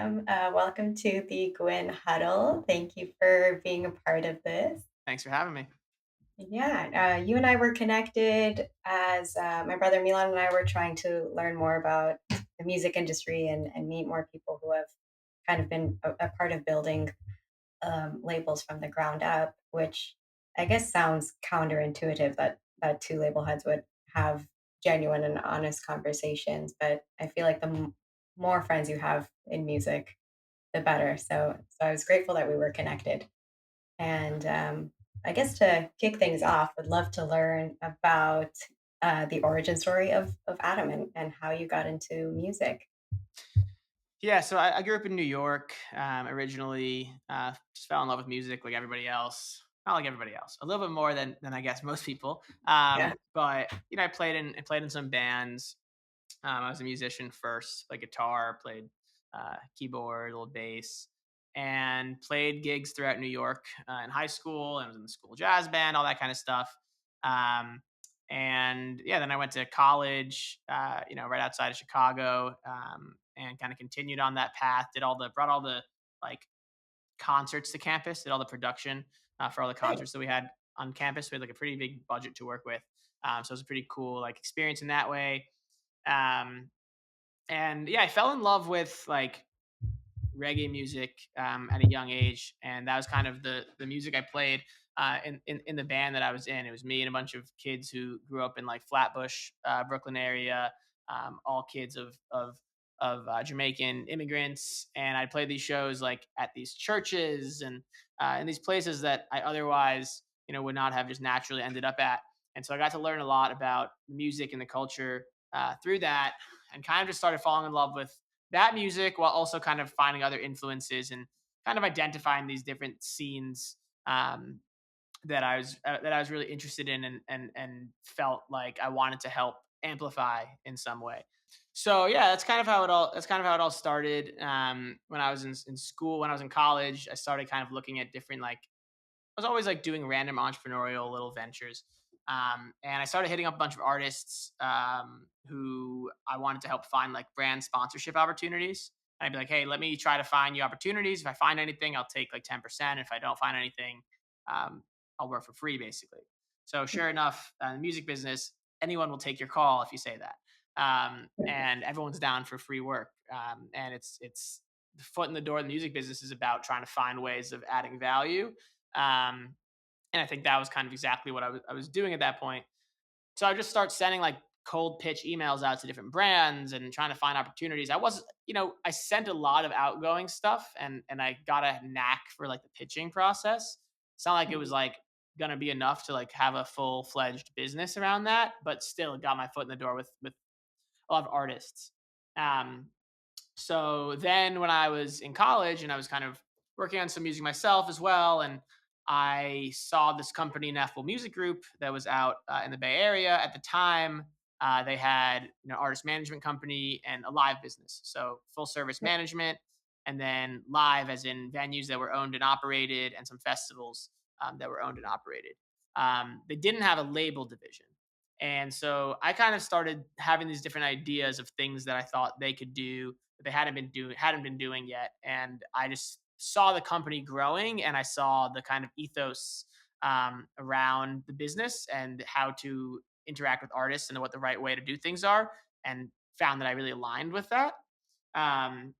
welcome. Welcome to the Guin Huddle. Thank you for being a part of this. Thanks for having me. Yeah, you and I were connected as my brother Milan and I were trying to learn more about the music industry and meet more people who have kind of been a part of building labels from the ground up, which I guess sounds counterintuitive that two label heads would have genuine and honest conversations. But I feel like the more friends you have in music, the better. So I was grateful that we were connected. And I guess to kick things off, would love to learn about the origin story of Adam and how you got into music. Yeah, so I grew up in New York originally. Just fell in love with music like everybody else. Not like everybody else, a little bit more than I guess most people. Yeah. But I played in some bands. I was a musician first, played guitar, played keyboard, a little bass, and played gigs throughout New York in high school. And was in the school jazz band, all that kind of stuff. Um, and yeah, then I went to college, right outside of Chicago, and kind of continued on that path. Brought all the like concerts to campus, did all the production for all the Nice. concerts that we had on campus. We had like a pretty big budget to work with, so it was a pretty cool like experience in that way. Um, and yeah, I fell in love with like reggae music at a young age, and that was kind of the music I played in the band that I was in. It was me and a bunch of kids who grew up in like Flatbush, Brooklyn area, all kids of Jamaican immigrants, and I played these shows like at these churches and in these places that I otherwise would not have just naturally ended up at. And so I got to learn a lot about music and the culture through that, and kind of just started falling in love with that music while also kind of finding other influences and kind of identifying these different scenes that I was really interested in and felt like I wanted to help amplify in some way. So yeah, that's kind of how it all started. When I was in school, when I was in college, I started kind of looking at different like I was always like doing random entrepreneurial little ventures. And I started hitting up a bunch of artists who I wanted to help find like brand sponsorship opportunities. And I'd be like, hey, let me try to find you opportunities. If I find anything, I'll take like 10%. If I don't find anything, um, I'll work for free basically. So sure enough, in the music business, anyone will take your call if you say that. And everyone's down for free work. And it's the foot in the door of the music business is about trying to find ways of adding value, um, and I think that was kind of exactly what I was doing at that point. So I just start sending like cold pitch emails out to different brands and trying to find opportunities. I sent a lot of outgoing stuff and I got a knack for like the pitching process. It's not like it was like gonna be enough to like have a full fledged business around that, but still it got my foot in the door with a lot of artists. Um, so then when I was in college and I was kind of working on some music myself as well, and I saw this company, Ineffable Music Group, that was out in the Bay Area at the time. They had artist management company and a live business, so full service management, and then live as in venues that were owned and operated, and some festivals that were owned and operated. They didn't have a label division, and so I kind of started having these different ideas of things that I thought they could do that they hadn't been doing yet. And I just saw the company growing, and I saw the kind of ethos around the business and how to interact with artists and what the right way to do things are, and found that I really aligned with that. Um,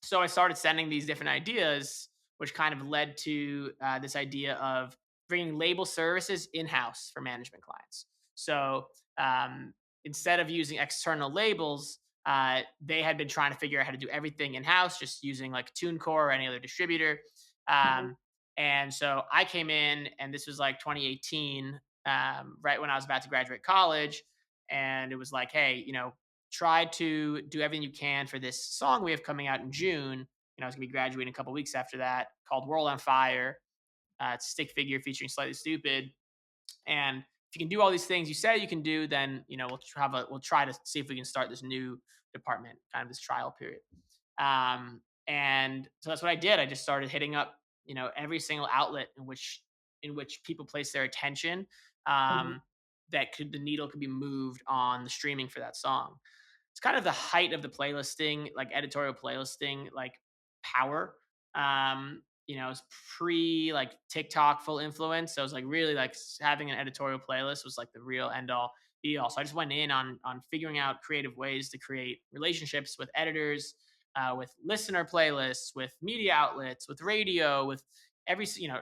so I started sending these different ideas, which kind of led to this idea of bringing label services in house for management clients. So um, instead of using external labels, they had been trying to figure out how to do everything in house, just using like TuneCore or any other distributor. Mhm. Um, and so I came in, and this was like 2018, right when I was about to graduate college. And it was like, hey, try to do everything you can for this song we have coming out in June. I was gonna be graduating a couple weeks after that, called "World on Fire." It's a stick figure featuring Slightly Stupid. And if you can do all these things you say you can do, then we'll try to see if we can start this new department, kind of this trial period. And so that's what I did. I just started hitting up, every single outlet in which people place their attention. Mhm. Um, that the needle could be moved on the streaming for that song. It's kind of the height of the playlisting, like editorial playlisting. Like power. It's pre like TikTok full influence. So it was like really like having an editorial playlist was like the real end all be all. So I just went in on figuring out creative ways to create relationships with editors, with listener playlists, with media outlets, with radio, with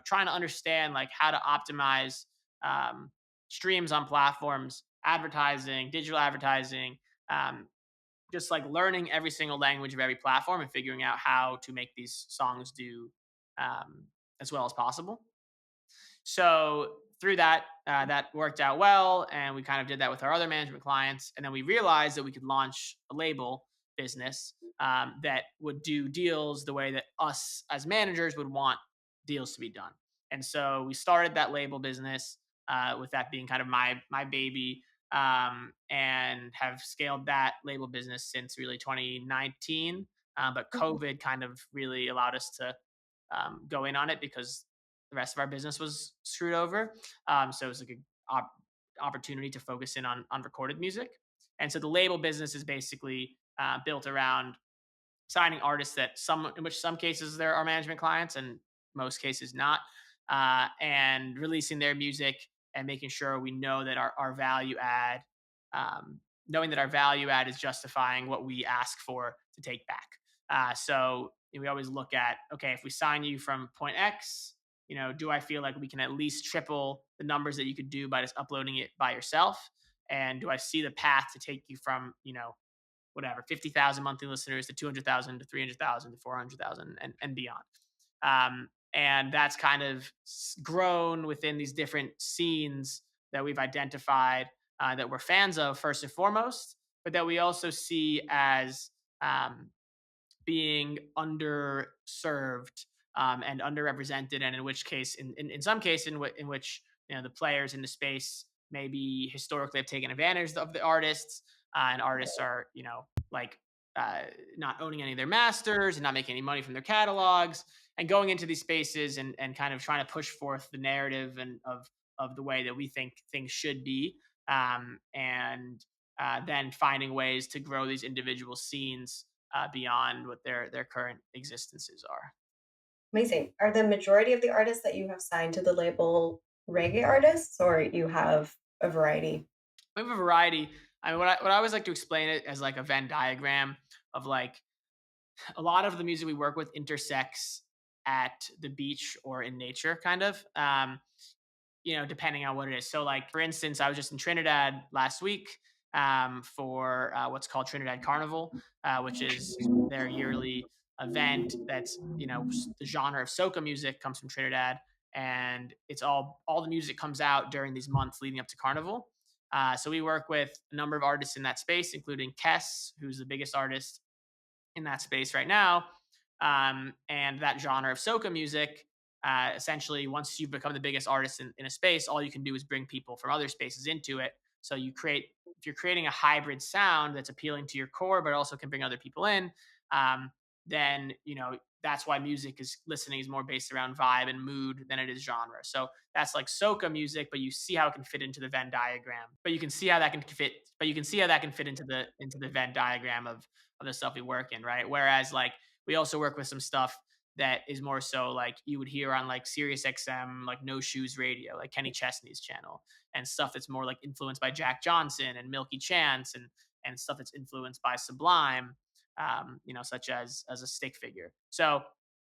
trying to understand like how to optimize um, streams on platforms, advertising, digital advertising, um, just like learning every single language of every platform and figuring out how to make these songs do um, as well as possible. So through that, that worked out well, and we kind of did that with our other management clients. And then we realized that we could launch a label business that would do deals the way that us as managers would want deals to be done. And so we started that label business with that being kind of my baby, and have scaled that label business since really 2019. But Mhm. COVID kind of really allowed us to go in on it because the rest of our business was screwed over. So it was like a opportunity to focus in on recorded music. And so the label business is basically built around signing artists that in which some cases there are management clients and most cases not, and releasing their music and making sure we know that our value add, um, knowing that our value add is justifying what we ask for to take back. So we always look at, okay, if we sign you from point X, do I feel like we can at least triple the numbers that you could do by just uploading it by yourself? And do I see the path to take you from, whatever 50,000 monthly listeners to 200,000 to 300,000 to 400,000 and beyond. And that's kind of grown within these different scenes that we've identified, that we're fans of first and foremost, but that we also see as um, being underserved, and underrepresented, and in which case, in some case, in which the players in the space maybe historically have taken advantage of the artists, and artists are like uh, not owning any of their masters and not making any money from their catalogs, and going into these spaces and kind of trying to push forth the narrative and of the way that we think things should be, and then finding ways to grow these individual scenes beyond what their current existences are. Amazing. Are the majority of the artists that you have signed to the label reggae artists, or you have a variety? We have a variety. I mean, what I always like to explain it as like a Venn diagram of like a lot of the music we work with intersects at the beach or in nature, kind of. Depending on what it is. So, like for instance, I was just in Trinidad last week for what's called Trinidad Carnival, which is their yearly event. That's the genre of soca music comes from Trinidad, and it's all the music comes out during these months leading up to Carnival. So we work with a number of artists in that space, including Kess, who's the biggest artist in that space right now. And that genre of soca music, essentially, once you've become the biggest artist in a space, all you can do is bring people from other spaces into it. So if you're creating a hybrid sound that's appealing to your core, but also can bring other people in, then that's why music is listening is more based around vibe and mood than it is genre. So that's like soca music, but you see how it can fit into the Venn diagram. But you can see how that can fit. But you can see how that can fit into the Venn diagram of the stuff we work in, right? Whereas like we also work with some stuff that is more so like you would hear on like Sirius XM, like No Shoes Radio, like Kenny Chesney's channel, and stuff that's more like influenced by Jack Johnson and Milky Chance, and stuff that's influenced by Sublime, such as a stick figure. So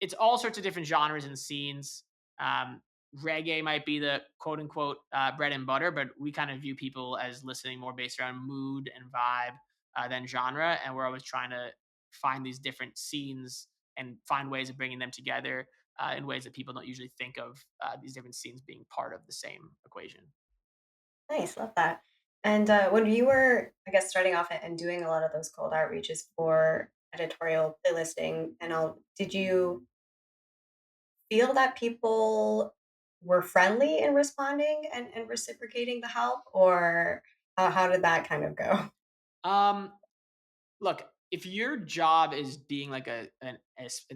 it's all sorts of different genres and scenes. Um, Reggae might be the quote unquote bread and butter, but we kind of view people as listening more based around mood and vibe than genre, and we're always trying to find these different scenes and find ways of bringing them together in ways that people don't usually think of these different scenes being part of the same equation. Nice, love that. And when you were, I guess, starting off and doing a lot of those cold outreaches for editorial playlisting and all, did you feel that people were friendly in responding and reciprocating the help, or how did that kind of go? Um, Look, if your job is being like an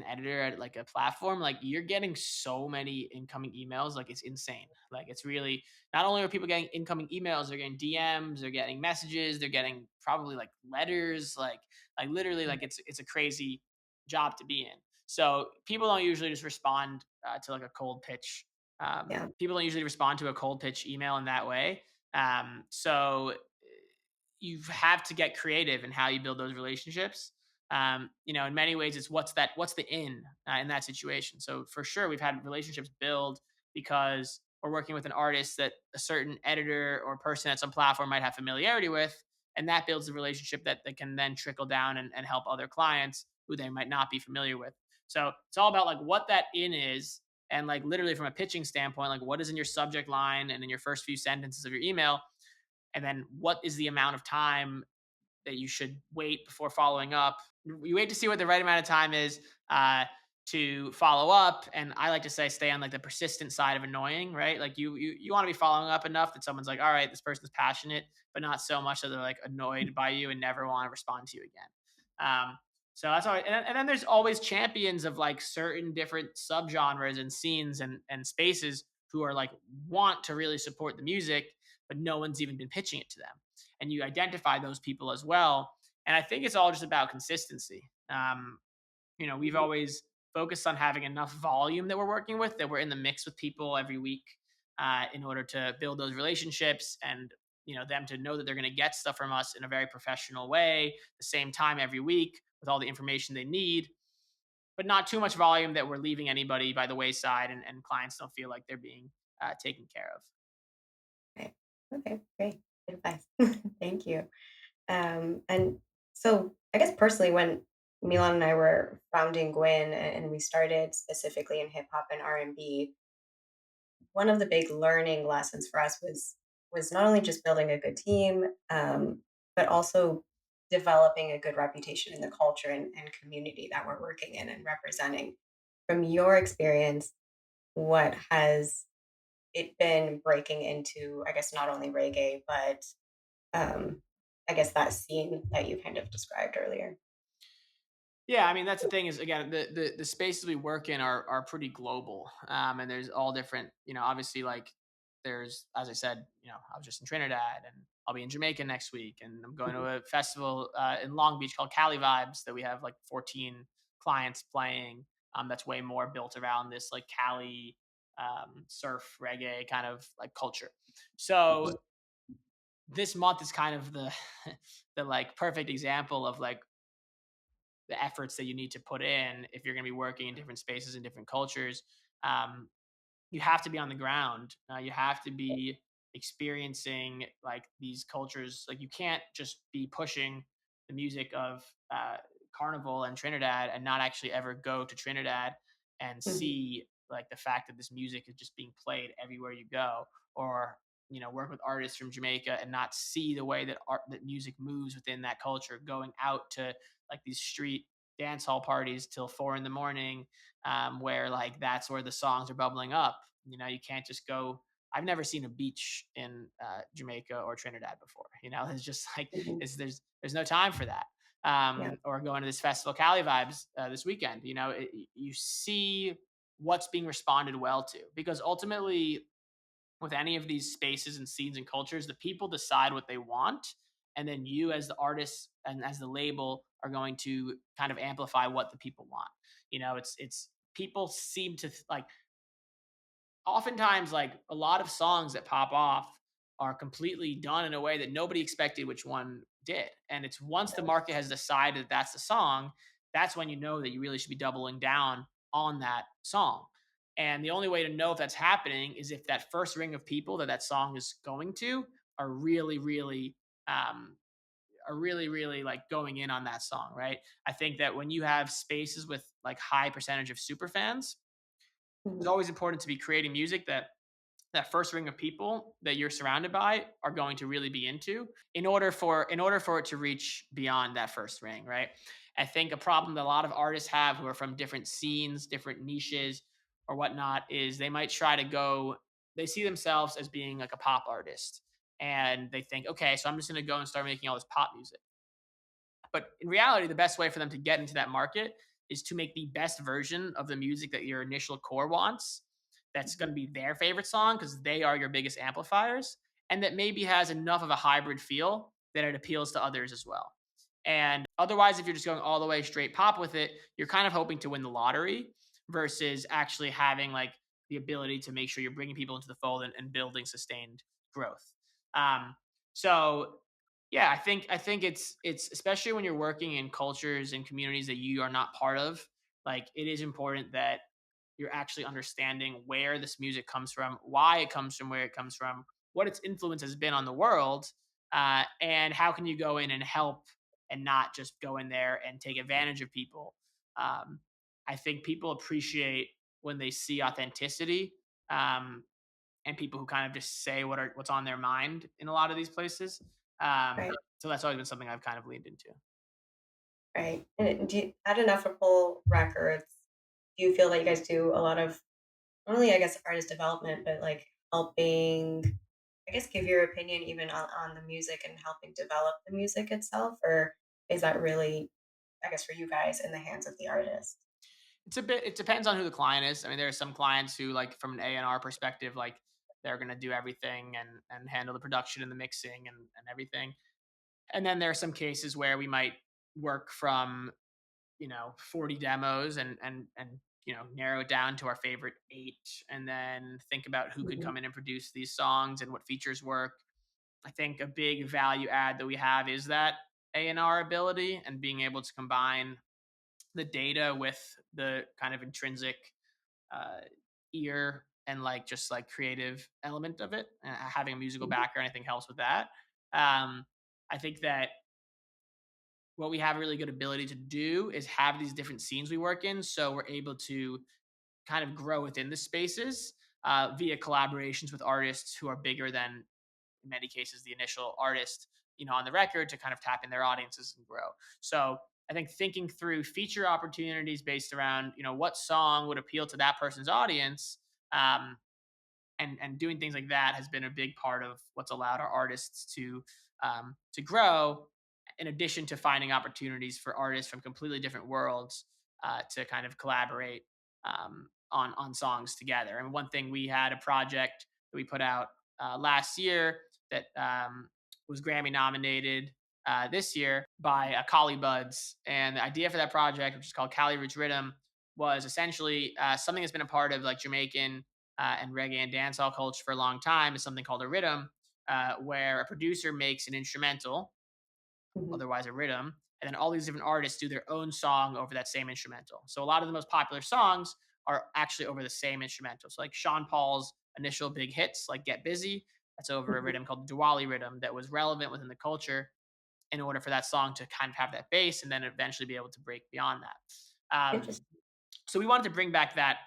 editor at like a platform, like you're getting so many incoming emails, like it's insane. Like it's really not only are people getting incoming emails, they're getting DMs, they're getting messages, they're getting probably like letters, like literally like it's a crazy. job to be in. So people don't usually just respond to like a cold pitch. Yeah. People don't usually respond to a cold pitch email in that way. So you have to get creative in how you build those relationships. In many ways, it's what's the in that situation. So for sure, we've had relationships build because we're working with an artist that a certain editor or person at some platform might have familiarity with, and that builds a relationship that can then trickle down and help other clients who they might not be familiar with. So it's all about like what that in is, and like literally from a pitching standpoint, like what is in your subject line and in your first few sentences of your email, and then what is the amount of time that you should wait before following up. You wait to see what the right amount of time is to follow up, and I like to say stay on like the persistent side of annoying, right? Like you want to be following up enough that someone's like, all right, this person's passionate, but not so much that they're like annoyed by you and never want to respond to you again. So that's always, and then there's always champions of like certain different subgenres and scenes and spaces who are like want to really support the music, but no one's even been pitching it to them, and you identify those people as well. And I think it's all just about consistency. We've Mhm. always focused on having enough volume that we're working with, that we're in the mix with people every week in order to build those relationships, and them to know that they're going to get stuff from us in a very professional way, the same time every week with all the information they need, but not too much volume that we're leaving anybody by the wayside, and clients don't feel like they're being taken care of. Right. Okay, great. Good advice. Thank you. And so I guess personally, when Milan and I were founding Gwyn and we started specifically in hip hop and R&B, one of the big learning lessons for us was not only just building a good team, but also developing a good reputation in the culture and community that we're working in and representing. From your experience, what has it been breaking into, I guess, not only reggae, but um, I guess that scene that you kind of described earlier? Yeah, I mean that's the thing is again the spaces we work in are pretty global, and there's all different. Obviously like there's, as I said, I was just in Trinidad, and I'll be in Jamaica next week, and I'm going to Mhm. a festival in Long Beach called Cali Vibes that we have like 14 clients playing. That's way more built around this like Cali surf reggae kind of like culture. So Mhm. this month is kind of the the like perfect example of like the efforts that you need to put in if you're going to be working in different spaces and different cultures. Um, you have to be on the ground. You have to be experiencing like these cultures. Like you can't just be pushing the music of Carnival and Trinidad and not actually ever go to Trinidad and Mhm. see like the fact that this music is just being played everywhere you go, or work with artists from Jamaica and not see the way that that music moves within that culture, going out to like these street dance hall parties till 4 in the morning, where like that's where the songs are bubbling up. You can't just go. I've never seen a beach in Jamaica or Trinidad before. It's just like Mhm. there's no time for that. Yeah. Or going to this festival, Cali Vibes, this weekend. You see what's being responded well to, because ultimately with any of these spaces and scenes and cultures, the people decide what they want, and then you as the artist and as the label are going to kind of amplify what the people want. It's people seem to like oftentimes like a lot of songs that pop off are completely done in a way that nobody expected which one did, and it's once the market has decided that that's the song, that's when you know that you really should be doubling down on that song. And the only way to know if that's happening is if that first ring of people that song is going to are really really um really like going in on that song, right? I think that when you have spaces with like high percentage of super fans, it's Mhm. always important to be creating music that first ring of people that you're surrounded by are going to really be into, in order for it to reach beyond that first ring, right? I think a problem that a lot of artists have who are from different scenes, different niches or whatnot, is they might try to go, they see themselves as being like a pop artist, and they think, okay, so I'm just going to go and start making all this pop music. But in reality, the best way for them to get into that market is to make the best version of the music that your initial core wants. That's going Mhm. to be their favorite song because they are your biggest amplifiers, and that maybe has enough of a hybrid feel that it appeals to others as well. And otherwise, if you're just going all the way straight pop with it, you're kind of hoping to win the lottery versus actually having like the ability to make sure you're bringing people into the fold and building sustained growth. Um, so yeah, I think it's especially when you're working in cultures and communities that you are not part of, like it is important that you're actually understanding where this music comes from, why it comes from where it comes from, what its influence has been on the world, and how can you go in and help and not just go in there and take advantage of people. Um, I think people appreciate when they see authenticity, um, and people who kind of just say what's on their mind in a lot of these places. Um, Right. so that's always been something I've kind of leaned into. Right. And do you, at Ineffable Records, do you feel that you guys do a lot of not only I guess artist development, but like helping I guess give your opinion even on the music and helping develop the music itself? Or is that really, I guess, for you guys in the hands of the artist? It's a bit. It depends on who the client is. I mean, there are some clients who, like, from an A&R perspective, like they're going to do everything and handle the production and the mixing and everything. And then there are some cases where we might work from 40 demos and narrow it down to our favorite 8 and then think about who could Mhm. come in and produce these songs and what features work. I think a big value add that we have is that A&R ability and being able to combine the data with the kind of intrinsic uh, ear and like just like creative element of it. Having a musical Mhm. background, I think, helps with that. um, I think that what we have a really good ability to do is have these different scenes we work in, so we're able to kind of grow within the spaces via collaborations with artists who are bigger than, in many cases, the initial artist on the record, to kind of tap in their audiences and grow. So I think thinking through feature opportunities based around what song would appeal to that person's audience, um, and doing things like that has been a big part of what's allowed our artists to grow. In addition to finding opportunities for artists from completely different worlds to kind of collaborate on songs together. And one thing, we had a project that we put out last year that was Grammy nominated this year by Kali Buds. And the idea for that project, which is called Cali Roots Rhythm, was essentially something that's been a part of like Jamaican and reggae and dancehall culture for a long time, is something called a rhythm, where a producer makes an instrumental, Mhm. otherwise a rhythm, and then all these different artists do their own song over that same instrumental. So a lot of the most popular songs are actually over the same instrumental. So like Sean Paul's initial big hits, like Get Busy, that's over a Mhm. rhythm called the Diwali rhythm that was relevant within the culture in order for that song to kind of have that bass and then eventually be able to break beyond that. Interesting. So we wanted to bring back that.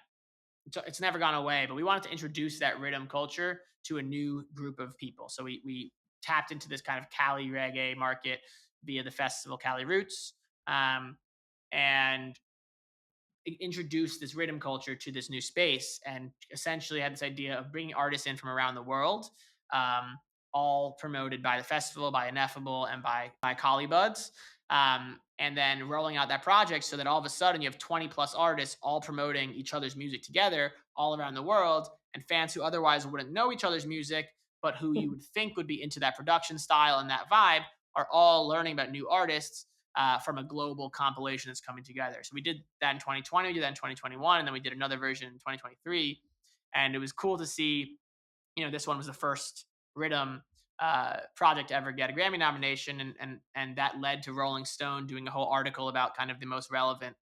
It's never gone away, but we wanted to introduce that rhythm culture to a new group of people. So we tapped into this kind of Cali reggae market via the festival Cali Roots, and introduced this rhythm culture to this new space, and essentially had this idea of bringing artists in from around the world, um, all promoted by the festival, by Ineffable, and by Collie Buds. And then rolling out that project so that all of a sudden you have 20 plus artists all promoting each other's music together all around the world, and fans who otherwise wouldn't know each other's music but who you would think would be into that production style and that vibe are all learning about new artists from a global compilation that's coming together. So we did that in 2020, we did that in 2021, and then we did another version in 2023. And it was cool to see, this one was the first rhythm project to ever get a Grammy nomination, and that led to Rolling Stone doing a whole article about kind of the most relevant,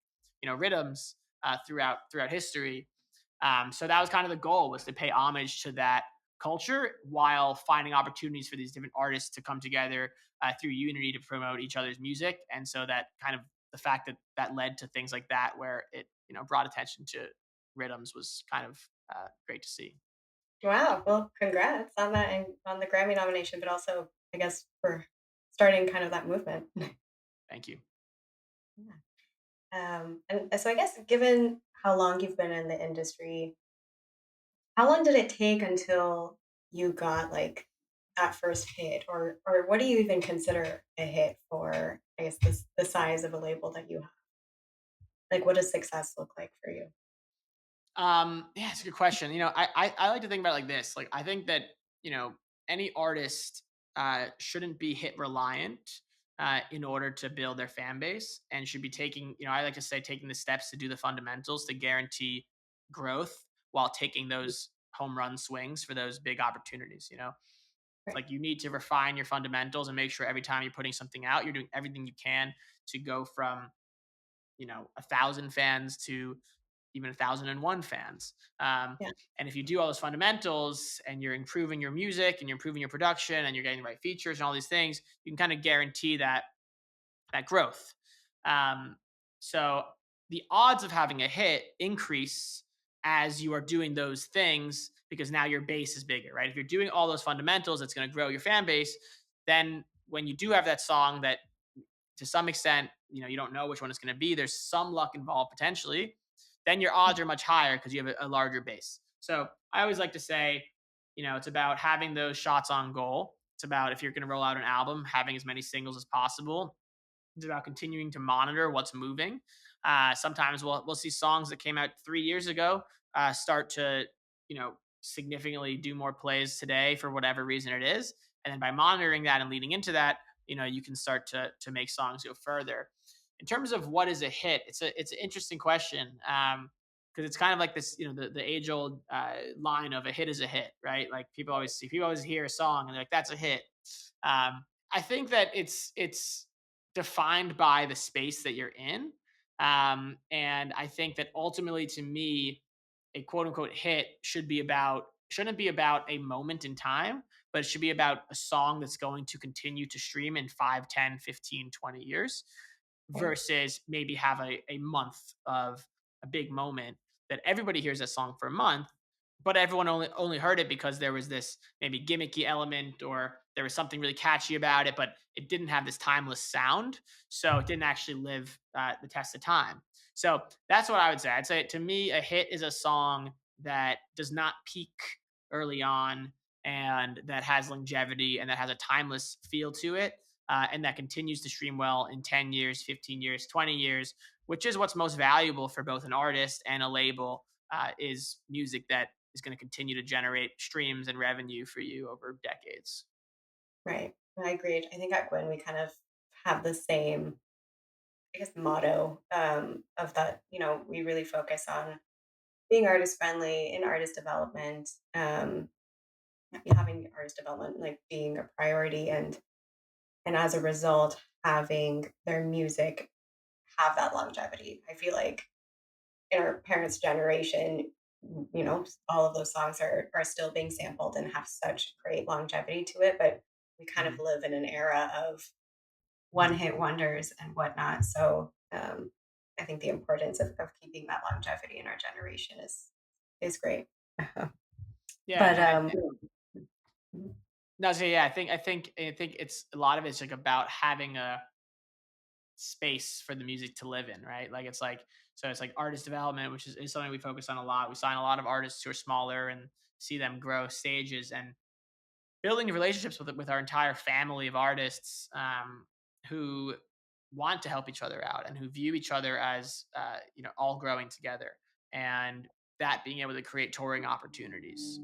rhythms throughout history. So that was kind of the goal, was to pay homage to that culture while finding opportunities for these different artists to come together through unity to promote each other's music. And so that kind of the fact that that led to things like that, where it brought attention to rhythms, was kind of great to see. Wow. Well, congrats on that and on the Grammy nomination, but also, I guess, for starting kind of that movement. Thank you. Yeah. And so I guess given how long you've been in the industry, how long did it take until you got like that first hit, or what do you even consider a hit for? I guess the size of a label that you have. Like, what does success look like for you? Yeah, it's a good question. I like to think about it like this. Like, I think that any artist shouldn't be hit reliant. in order to build their fan base, and should be taking, I like to say, taking the steps to do the fundamentals to guarantee growth while taking those home run swings for those big opportunities. It's Right. like you need to refine your fundamentals and make sure every time you're putting something out, you're doing everything you can to go from 1,000 fans to even 1,001 fans. Yeah. And if you do all those fundamentals and you're improving your music and you're improving your production and you're getting the right features and all these things, you can kind of guarantee that growth. Um, so the odds of having a hit increase as you are doing those things because now your base is bigger, right? If you're doing all those fundamentals, it's going to grow your fan base. Then when you do have that song that to some extent, you don't know which one it's going to be, there's some luck involved potentially, then your odds are much higher because you have a larger base. So I always like to say, it's about having those shots on goal. It's about, if you're going to roll out an album, having as many singles as possible. It's about continuing to monitor what's moving. Sometimes we'll see songs that came out 3 years ago start to significantly do more plays today for whatever reason it is, and then by monitoring that and leading into that, you can start to make songs go further. In terms of what is a hit, it's an interesting question. Because it's kind of like this, the age old line of a hit is a hit, right? Like people always hear a song and they're like, that's a hit. I think that it's defined by the space that you're in. And I think that ultimately, to me, a quote unquote hit shouldn't be about a moment in time, but it should be about a song that's going to continue to stream in 5, 10, 15, 20 years Right. versus maybe have a month of a big moment that everybody hears that song for a month, but everyone only heard it because there was this maybe gimmicky element or there was something really catchy about it, but it didn't have this timeless sound, so it didn't actually live the test of time. So that's what I would say. I'd say, to me, a hit is a song that does not peak early on and that has longevity and that has a timeless feel to it, and that continues to stream well in 10 years, 15 years, 20 years, which is what's most valuable for both an artist and a label, is music that is going to continue to generate streams and revenue for you over decades. Right. I agreed. I think at Gwyn we kind of have the same, I guess, motto of that. We really focus on being artist friendly in artist development, having artist development like being a priority, and as a result, having their music have that longevity. I feel like in our parents' generation, all of those songs are still being sampled and have such great longevity to it. But we kind of Mhm. live in an era of one hit wonders and whatnot. So I think the importance of keeping that longevity in our generation is great. Yeah, But no, no, so yeah, I think it's a lot of it's like about having a space for the music to live in, right? Like it's like artist development, which is something we focus on a lot. We sign a lot of artists who are smaller and see them grow stages, and building relationships with our entire family of artists, who want to help each other out and who view each other as all growing together, and that being able to create touring opportunities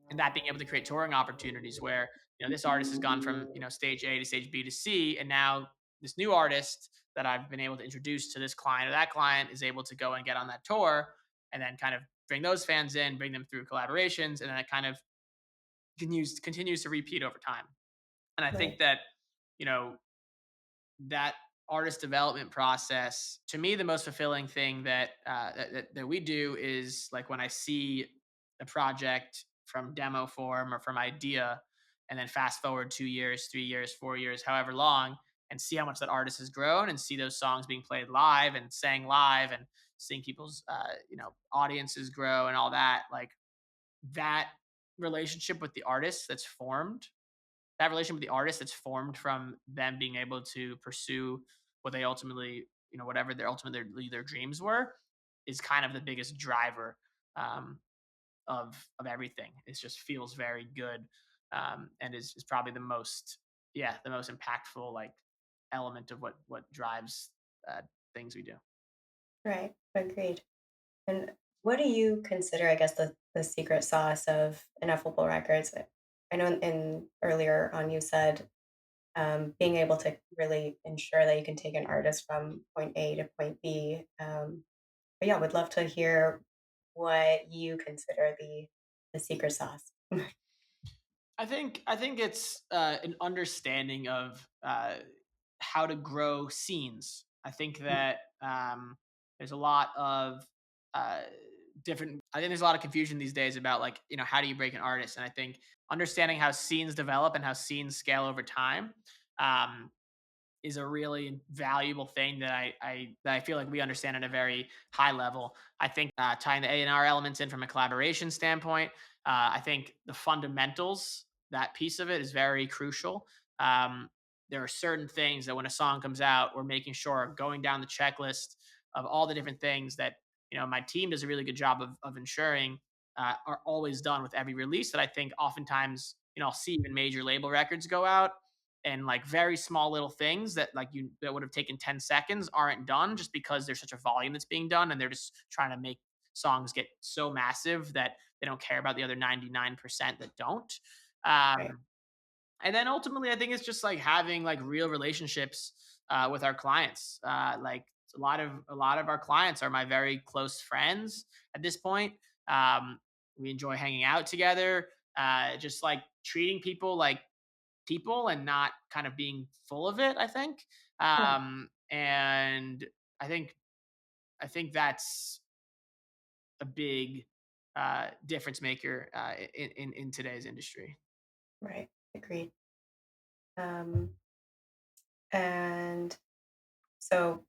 and that being able to create touring opportunities where this artist has gone from stage A to stage B to C, and now this new artist that I've been able to introduce to this client or that client is able to go and get on that tour, and then kind of bring those fans in, bring them through collaborations, and then it kind of continues to repeat over time. And I think right, that you know that artist development process, to me, the most fulfilling thing that we do is like when I see a project from demo form or from idea, and then fast forward 2 years, 3 years, 4 years, however long, and see how much that artist has grown, and see those songs being played live and sang live, and seeing people's audiences grow and all that. Like that relationship with the artist that's formed that relation with the artist that's formed from them being able to pursue what they ultimately, whatever their dreams were, is kind of the biggest driver, um, of everything. It just feels very good, and is probably the most impactful like element of what drives uh, things we do. right. Agreed. And what do you consider, I guess, the secret sauce of Ineffable Records? I know in earlier on you said being able to really ensure that you can take an artist from point A to point B. But yeah, would love to hear what you consider the secret sauce. I think it's an understanding of how to grow scenes. I think that there's a lot of uh, different. I think there's a lot of confusion these days about like how do you break an artist, and I think understanding how scenes develop and how scenes scale over time um, is a really valuable thing that I feel like we understand at a very high level. I think tying the A&R elements in from a collaboration standpoint, I think the fundamentals, that piece of it is very crucial. Um, there are certain things that when a song comes out, we're making sure going down the checklist of all the different things that my team does a really good job of ensuring are always done with every release. That I think oftentimes I'll see even major label records go out and like very small little things that like you that would have taken 10 seconds aren't done just because there's such a volume that's being done and they're just trying to make songs get so massive that they don't care about the other 99% that don't. Right. um, and then ultimately I think it's just like having like real relationships with our clients. Like a lot of our clients are my very close friends at this point. We enjoy hanging out together, just like treating people like people and not kind of being full of it, I think. Yeah. And I think I think that's a big difference maker in today's industry. Right. Agreed. Um, and so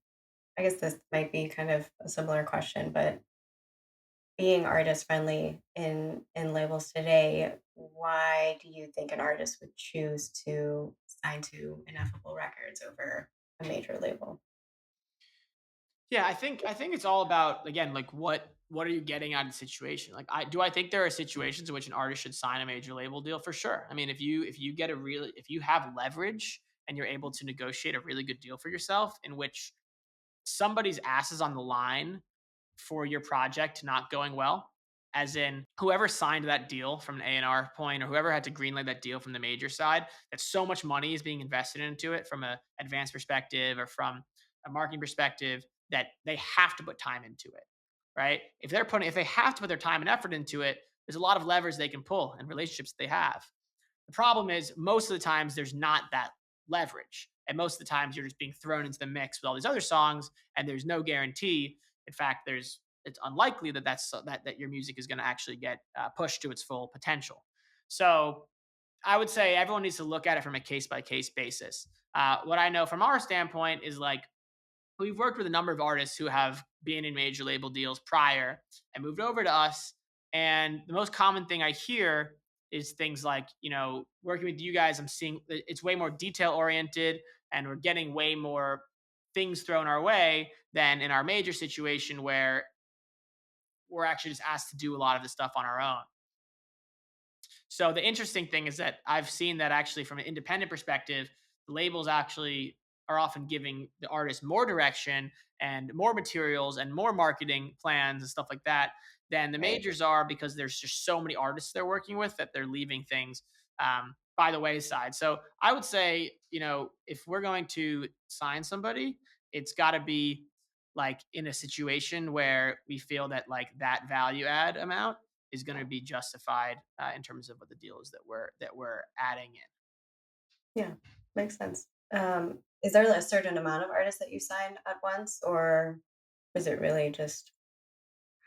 I guess this might be kind of a similar question, but being artist friendly in labels today, why do you think an artist would choose to sign to Ineffable Records over a major label? Yeah, I think it's all about again like what are you getting out of the situation? Like I think there are situations in which an artist should sign a major label deal for sure. I mean, if you get a really if you have leverage and you're able to negotiate a really good deal for yourself in which somebody's ass is on the line for your project not going well, as in whoever signed that deal from an A&R point or whoever had to greenlight that deal from the major side, that so much money is being invested into it from a advanced perspective or from a marketing perspective that they have to put time into it, right? If they have to put their time and effort into it, there's a lot of levers they can pull and relationships they have. The problem is most of the times there's not that leverage. And most of the times you're just being thrown into the mix with all these other songs and there's no guarantee. In fact, it's unlikely that your music is going to actually get pushed to its full potential. So I would say everyone needs to look at it from a case by case basis. What I know from our standpoint is like we've worked with a number of artists who have been in major label deals prior and moved over to us. And the most common thing I hear is things like, working with you guys, I'm seeing it's way more detail oriented and we're getting way more things thrown our way than in our major situation where we're actually just asked to do a lot of the stuff on our own. So the interesting thing is that I've seen that actually from an independent perspective, the labels actually are often giving the artist more direction and more materials and more marketing plans and stuff like that than the Right. majors are because there's just so many artists they're working with that they're leaving things by the wayside. So I would say, if we're going to sign somebody, it's got to be like in a situation where we feel that like that value add amount is going to be justified in terms of what the deal is that we're adding in. Yeah, makes sense. Is there a certain amount of artists that you sign at once, or is it really just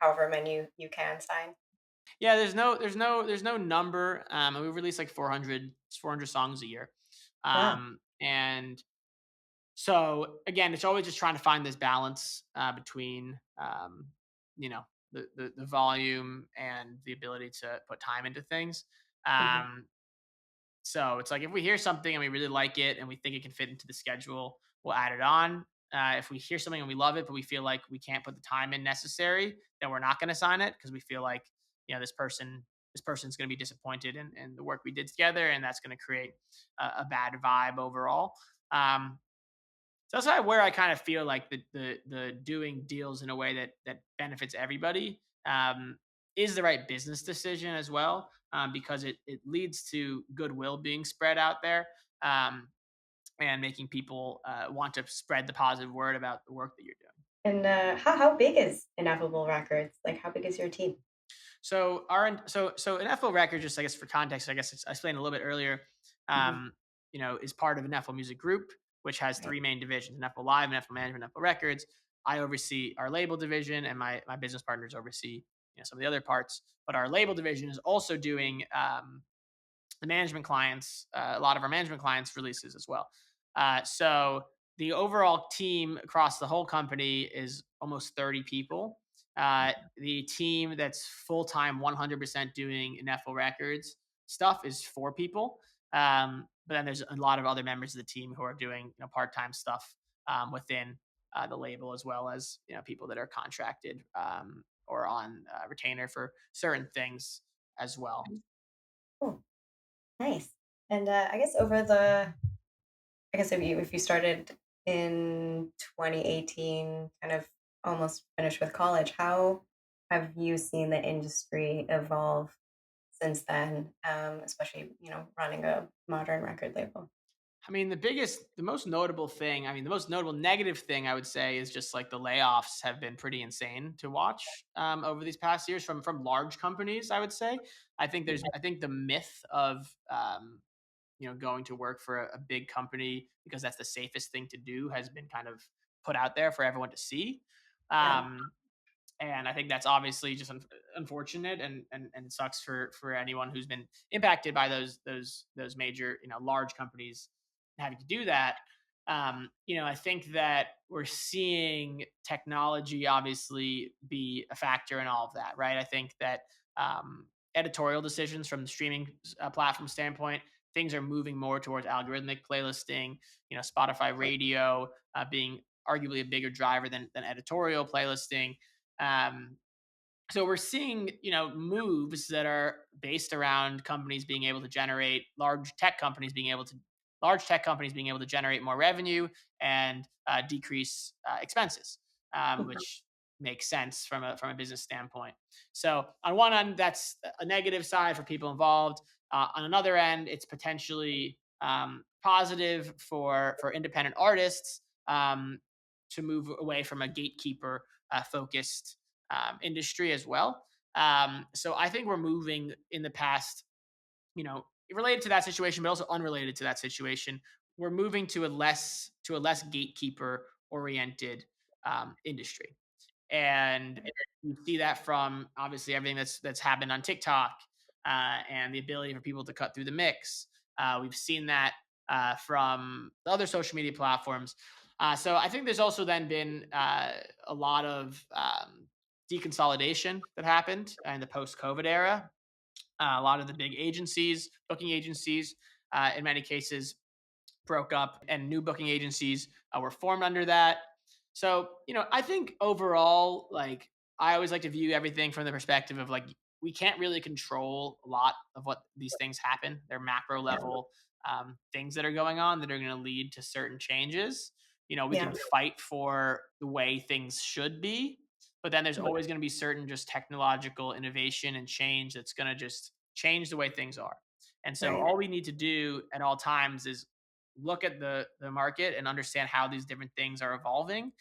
however many you can sign? Yeah, there's no number. And we release like 400 songs a year, Wow. and so again, it's always just trying to find this balance between you know the volume and the ability to put time into things. Mhm. Um, So it's like if we hear something and we really like it and we think it can fit into the schedule, we'll add it on. If we hear something and we love it, but we feel like we can't put the time in necessary, then we're not going to sign it because we feel like this person's going to be disappointed in the work we did together, and that's going to create a bad vibe overall. So that's where I kind of feel like the doing deals in a way that benefits everybody is the right business decision as well, because it leads to goodwill being spread out there. Um, and making people want to spread the positive word about the work that you're doing. And how big is Ineffable Records? Like, how big is your team? So Ineffable Records, just I guess for context, I guess I explained a little bit earlier. Hmm. Um, is part of Ineffable Music Group, which has Right. three main divisions: Ineffable Live, Ineffable Management, Ineffable Records. I oversee our label division, and my business partners oversee some of the other parts. But our label division is also doing the management clients, a lot of our management clients releases as well. So the overall team across the whole company is almost 30 people. The team that's full time, 100% doing Ineffable Records stuff is 4 people. But then there's a lot of other members of the team who are doing part time stuff within the label, as well as people that are contracted or on retainer for certain things as well. Cool. Nice. And I guess if you started in 2018, kind of almost finished with college, how have you seen the industry evolve since then? Especially, running a modern record label. I mean, the most notable thing, I mean, the most notable negative thing I would say is just like the layoffs have been pretty insane to watch over these past years from large companies. I would say, I think the myth of going to work for a big company because that's the safest thing to do has been kind of put out there for everyone to see. Yeah. Um, and I think that's obviously just unfortunate, and sucks for anyone who's been impacted by those major large companies having to do that. I think that we're seeing technology obviously be a factor in all of that, right? I think that editorial decisions from the streaming platform standpoint, things are moving more towards algorithmic playlisting. Spotify radio being arguably a bigger driver than editorial playlisting. um, so we're seeing, moves that are based around companies being able to generate large tech companies being able to generate more revenue and decrease expenses, Mhm. which makes sense from a business standpoint. So on one end, that's a negative side for people involved. On another end, it's potentially positive for independent artists to move away from a gatekeeper focused industry as well. So I think we're moving in the past, related to that situation, but also unrelated to that situation. We're moving to a less gatekeeper oriented industry, and you see that from obviously everything that's happened on TikTok and the ability for people to cut through the mix. We've seen that from the other social media platforms. So I think there's also then been a lot of deconsolidation that happened in the post-COVID era. A lot of the big agencies, booking agencies, in many cases broke up, and new booking agencies were formed under that. So, I think overall, like, I always like to view everything from the perspective of like, we can't really control a lot of what these things happen. They're macro Yeah. level things that are going on that are going to lead to certain changes. We Yeah. can fight for the way things should be, but then there's Mhm. always going to be certain just technological innovation and change that's going to just change the way things are. And so Right. all we need to do at all times is look at the market and understand how these different things are evolving,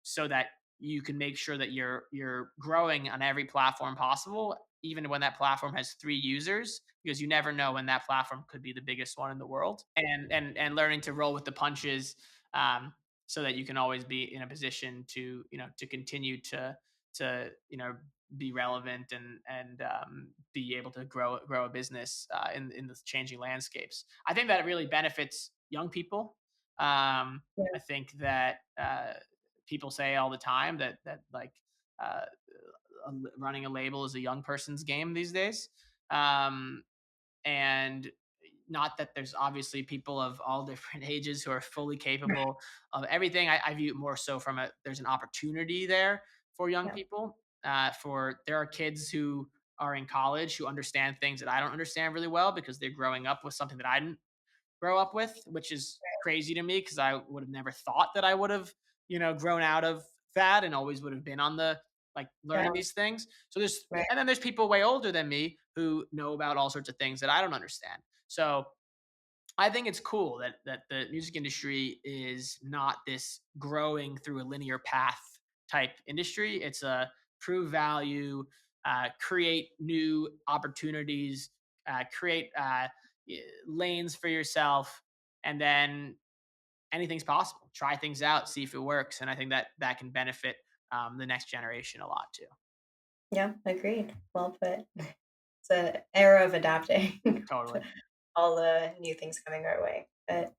so that you can make sure that you're growing on every platform possible, even when that platform has 3 users, because you never know when that platform could be the biggest one in the world. And learning to roll with the punches, um, so that you can always be in a position to continue to be relevant and be able to grow a business in the changing landscapes. I think that it really benefits young people. Yeah. I think that people say all the time that like uh, running a label is a young person's game these days. Um, and not that there's obviously people of all different ages who are fully Right. capable of everything. I view it more so from there's an opportunity there for young Yeah. people. For there are kids who are in college who understand things that I don't understand really well because they're growing up with something that I didn't grow up with, which is crazy to me because I would have never thought that I would have, grown out of that and always would have been on the like Yeah. learning these things. So Right. and then there's people way older than me who know about all sorts of things that I don't understand. So I think it's cool that the music industry is not this growing through a linear path type industry. It's a prove value, create new opportunities, create lanes for yourself, and then anything's possible. Try things out, see if it works, and I think that that can benefit the next generation a lot too. Yeah, agreed. Well put. It's an era of adapting Totally. to all the new things coming our way. But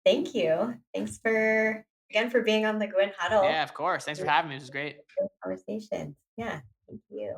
thank you. Thanks for again for being on the Gwyn Yeah, Huddle. of course. Thanks for having me. This was great. Great conversations. Yeah, thank you.